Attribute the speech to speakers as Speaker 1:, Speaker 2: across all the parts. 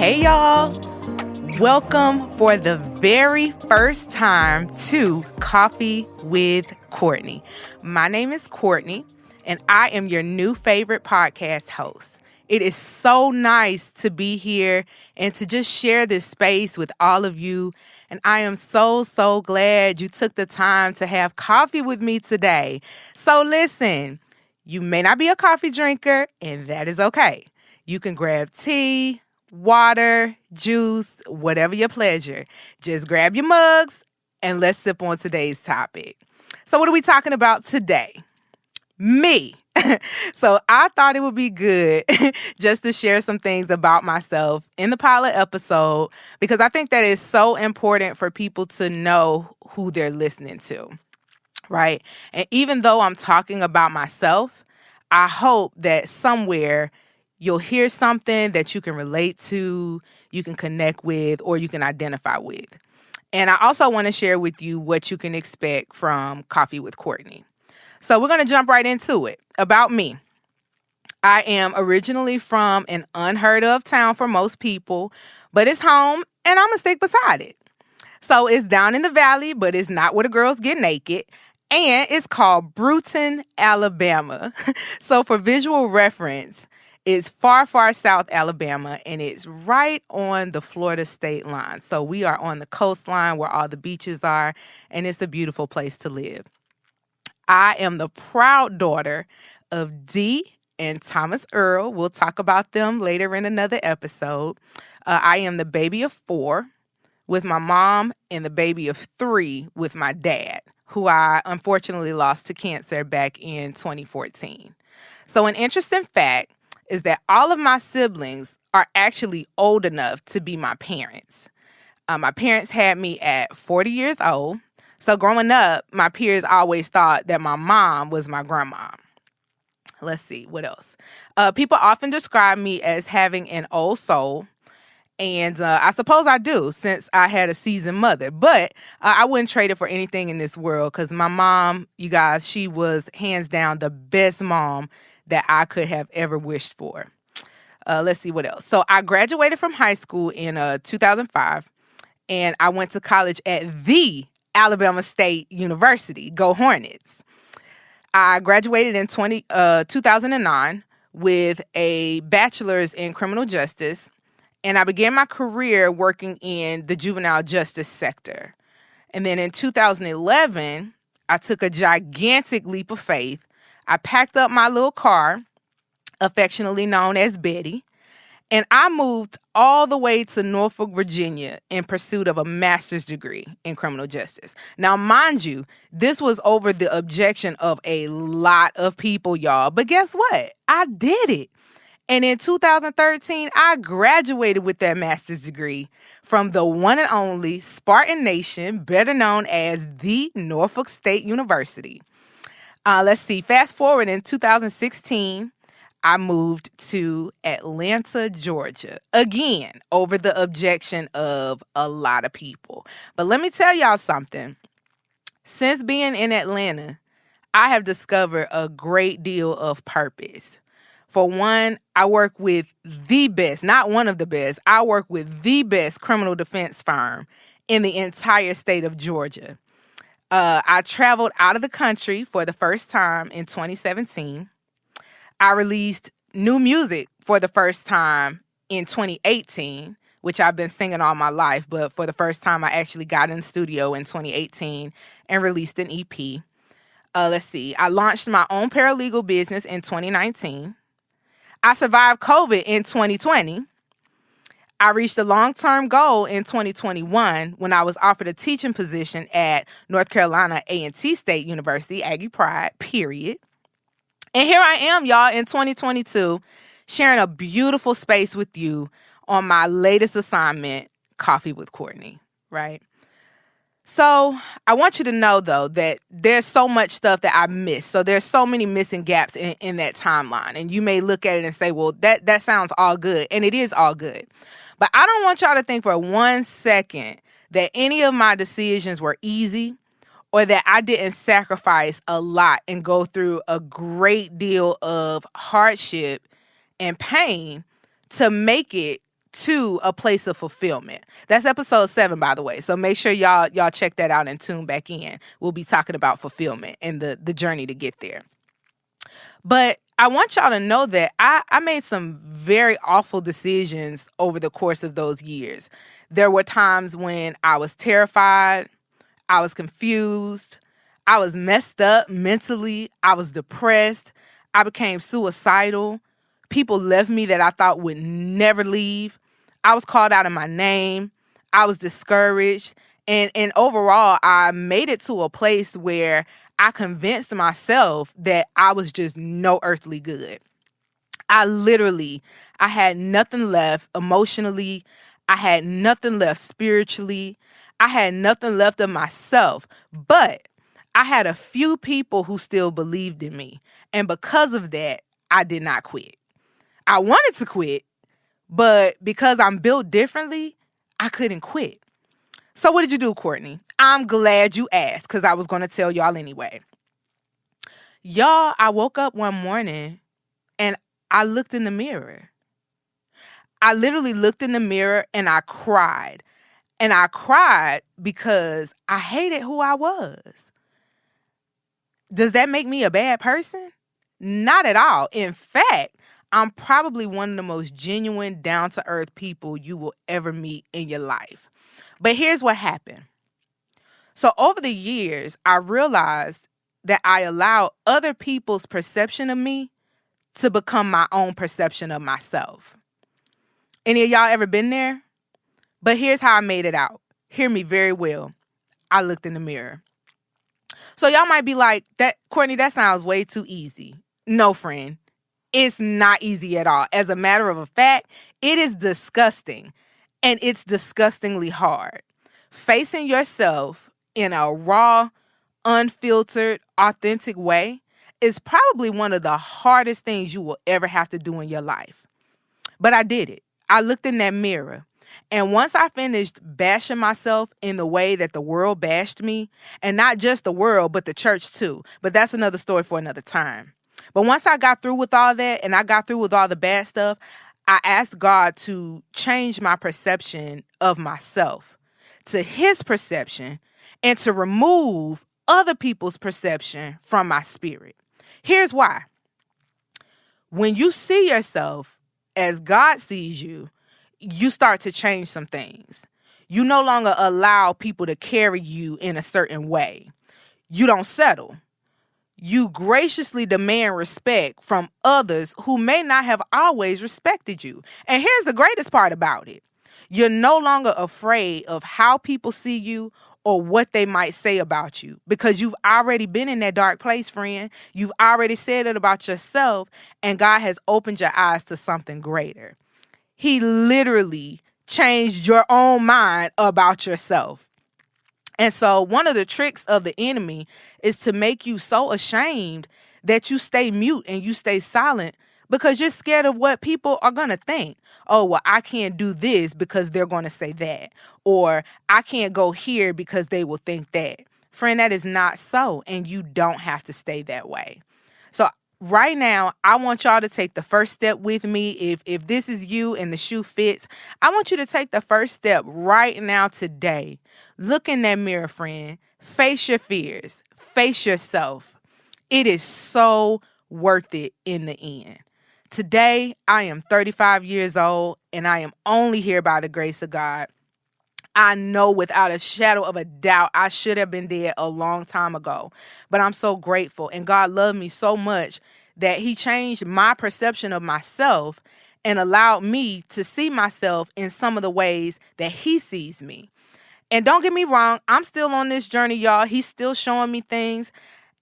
Speaker 1: Hey y'all, welcome for the very first time to Coffee with Cortney. My name is Cortney and I am your new favorite podcast host. It is so nice to be here and to just share this space with all of you. And I am so glad you took the time to have coffee with me today. So listen, you may not be a coffee drinker and that is okay. You can grab tea, water, juice, whatever your pleasure. Just grab your mugs and let's sip on today's topic. So what are we talking about today? Me. So I thought it would be good just to share some things about myself in the pilot episode because I think that it's so important for people to know who they're listening to, right? And even though I'm talking about myself, I hope that somewhere you'll hear something that you can relate to, you can connect with, or you can identify with. And I also want to share with you what you can expect from Coffee with Cortney. So we're going to jump right into it. About me. I am originally from an unheard of town for most people, but it's home and I'm going to stick beside it. So it's down in the valley, but it's not where the girls get naked. And it's called Bruton, Alabama. So for visual reference, it's far south Alabama, and it's right on the Florida state line. So we are on the coastline where all the beaches are, and it's a beautiful place to live. I am the proud daughter of Dee and Thomas Earl. We'll talk about them later in another episode. I am the baby of 4 with my mom and the baby of 3 with my dad, who I unfortunately lost to cancer back in 2014. So an interesting fact is that all of my siblings are actually old enough to be my parents. My parents had me at 40 years old. So growing up, my peers always thought that my mom was my grandma. Let's see, what else? People often describe me as having an old soul. And I suppose I do, since I had a seasoned mother. But I wouldn't trade it for anything in this world because my mom, you guys, she was hands down the best mom that I could have ever wished for. Let's see what else. So I graduated from high school in 2005, and I went to college at the Alabama State University. Go Hornets. I graduated in 2009 with a bachelor's in criminal justice, and I began my career working in the juvenile justice sector. And then in 2011, I took a gigantic leap of faith. I packed up my little car, affectionately known as Betty, and I moved all the way to Norfolk, Virginia in pursuit of a master's degree in criminal justice. Now, mind you, this was over the objection of a lot of people, y'all. But guess what? I did it. And in 2013, I graduated with that master's degree from the one and only Spartan Nation, better known as the Norfolk State University. Let's see, fast forward in 2016, I moved to Atlanta, Georgia, again, over the objection of a lot of people. But let me tell y'all something. Since being in Atlanta, I have discovered a great deal of purpose. For one, I work with the best, not one of the best, I work with the best criminal defense firm in the entire state of Georgia. I traveled out of the country for the first time in 2017. I released new music for the first time in 2018, which I've been singing all my life, but for the first time I actually got in the studio in 2018 and released an EP. Let's see, I launched my own paralegal business in 2019. I survived COVID in 2020. I reached a long-term goal in 2021 when I was offered a teaching position at North Carolina A&T State University, Aggie Pride, period. And here I am, y'all, in 2022, sharing a beautiful space with you on my latest assignment, Coffee with Cortney, right? So I want you to know, though, that there's so much stuff that I missed. So there's so many missing gaps in that timeline. And you may look at it and say, well, that sounds all good. And it is all good. But I don't want y'all to think for 1 second that any of my decisions were easy or that I didn't sacrifice a lot and go through a great deal of hardship and pain to make it to a place of fulfillment. That's episode 7, by the way. So make sure y'all check that out and tune back in. We'll be talking about fulfillment and the journey to get there. But I want y'all to know that I made some very awful decisions over the course of those years. There were times when I was terrified, I was confused, I was messed up mentally, I was depressed, I became suicidal. People left me that I thought would never leave. I was called out of my name. I was discouraged. And overall, I made it to a place where I convinced myself that I was just no earthly good. I had nothing left emotionally. I had nothing left spiritually. I had nothing left of myself. But I had a few people who still believed in me. And because of that, I did not quit. I wanted to quit, but because I'm built differently, I couldn't quit. So what did you do, Cortney? I'm glad you asked, because I was going to tell y'all anyway. Y'all, I woke up one morning and I looked in the mirror. I literally looked in the mirror and I cried. And I cried because I hated who I was. Does that make me a bad person? Not at all. In fact, I'm probably one of the most genuine, down-to-earth people you will ever meet in your life. But here's what happened. So over the years, I realized that I allowed other people's perception of me to become my own perception of myself. Any of y'all ever been there? But here's how I made it out. Hear me very well. I looked in the mirror. So y'all might be like, "That Cortney, that sounds way too easy." No, friend. It's not easy at all. As a matter of fact, it is disgusting, and it's disgustingly hard. Facing yourself in a raw, unfiltered, authentic way is probably one of the hardest things you will ever have to do in your life. But I did it. I looked in that mirror, and once I finished bashing myself in the way that the world bashed me, and not just the world, but the church too, but that's another story for another time. But once I got through with all that and I got through with all the bad stuff, I asked God to change my perception of myself to his perception and to remove other people's perception from my spirit. Here's why. When you see yourself as God sees you, you start to change some things. You no longer allow people to carry you in a certain way. You don't settle. You graciously demand respect from others who may not have always respected you. And here's the greatest part about it. You're no longer afraid of how people see you or what they might say about you, because you've already been in that dark place, friend. You've already said it about yourself, and God has opened your eyes to something greater. He literally changed your own mind about yourself. And so one of the tricks of the enemy is to make you so ashamed that you stay mute and you stay silent because you're scared of what people are going to think. Oh, well, I can't do this because they're going to say that. Or I can't go here because they will think that. Friend, that is not so, and you don't have to stay that way. So right now, I want y'all to take the first step with me. If this is you and the shoe fits, I want you to take the first step right now today. Look in that mirror, friend. Face your fears. Face yourself. It is so worth it in the end. Today, I am 35 years old, and I am only here by the grace of God. I know without a shadow of a doubt I should have been dead a long time ago, but I'm so grateful, and God loved me so much that he changed my perception of myself and allowed me to see myself in some of the ways that he sees me. And don't get me wrong, I'm still on this journey, y'all. He's still showing me things.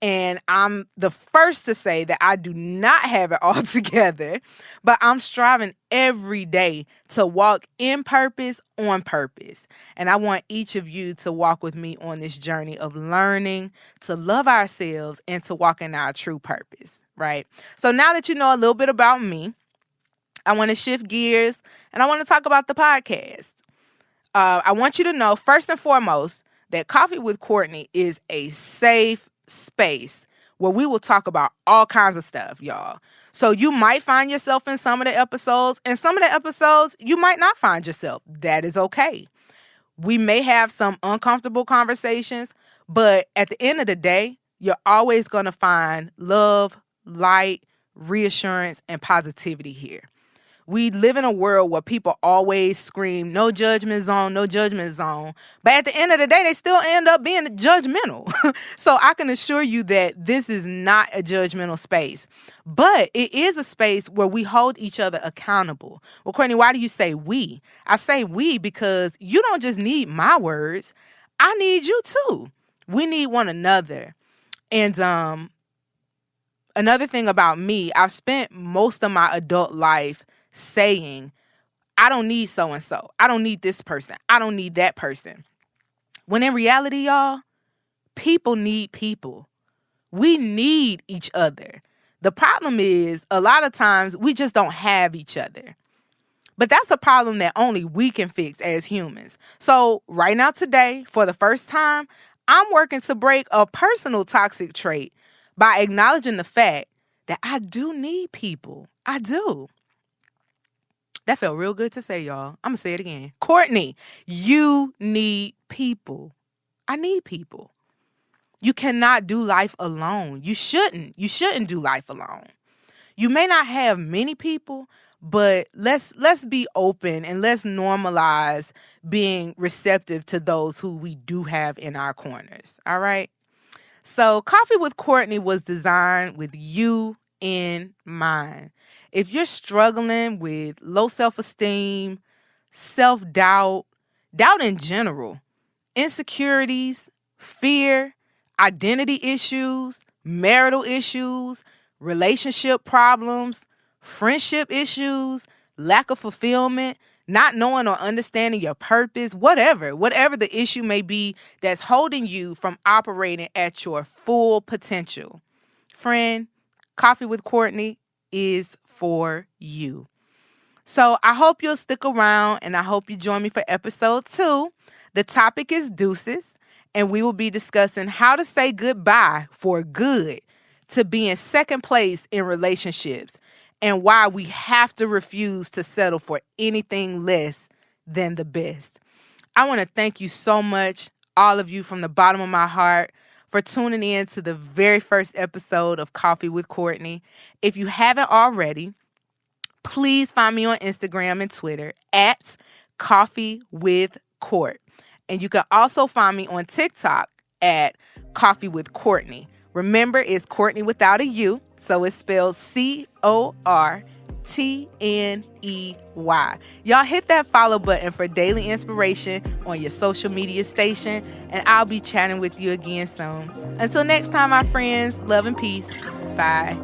Speaker 1: And I'm the first to say that I do not have it all together, but I'm striving every day to walk in purpose, on purpose. And I want each of you to walk with me on this journey of learning to love ourselves and to walk in our true purpose, right? So now that you know a little bit about me, I want to shift gears and I want to talk about the podcast. I want you to know, first and foremost, that Coffee with Cortney is a safe space where we will talk about all kinds of stuff, y'all. So you might find yourself in some of the episodes, and some of the episodes you might not find yourself. That is okay. We may have some uncomfortable conversations, but at the end of the day, you're always going to find love, light, reassurance, and positivity here. We live in a world where people always scream, no judgment zone, no judgment zone. But at the end of the day, they still end up being judgmental. So I can assure you that this is not a judgmental space. But it is a space where we hold each other accountable. Well, Cortney, why do you say we? I say we because you don't just need my words. I need you too. We need one another. And another thing about me, I've spent most of my adult life saying, I don't need so-and-so. I don't need this person. I don't need that person. When in reality, y'all, people need people. We need each other. The problem is, a lot of times, we just don't have each other. But that's a problem that only we can fix as humans. So right now today, for the first time, I'm working to break a personal toxic trait by acknowledging the fact that I do need people. I do. That felt real good to say, y'all. I'm going to say it again. Cortney, you need people. I need people. You cannot do life alone. You shouldn't. You shouldn't do life alone. You may not have many people, but let's be open and let's normalize being receptive to those who we do have in our corners. All right? So Coffee with Cortney was designed with you in mind. If you're struggling with low self-esteem, self-doubt, doubt in general, insecurities, fear, identity issues, marital issues, relationship problems, friendship issues, lack of fulfillment, not knowing or understanding your purpose, whatever the issue may be that's holding you from operating at your full potential. Friend, Coffee with Cortney is for you. So I hope you'll stick around and I hope you join me for episode 2. The topic is deuces, and we will be discussing how to say goodbye for good to being second place in relationships and why we have to refuse to settle for anything less than the best. I want to thank you so much, all of you, from the bottom of my heart, for tuning in to the very first episode of Coffee with Cortney. If you haven't already, please find me on Instagram and Twitter at Coffee with Court. And you can also find me on TikTok at Coffee with Cortney. Remember, it's Cortney without a U, so it's spelled CORTNEY. Y'all hit that follow button for daily inspiration on your social media station, and I'll be chatting with you again soon. Until next time, my friends, love and peace. Bye.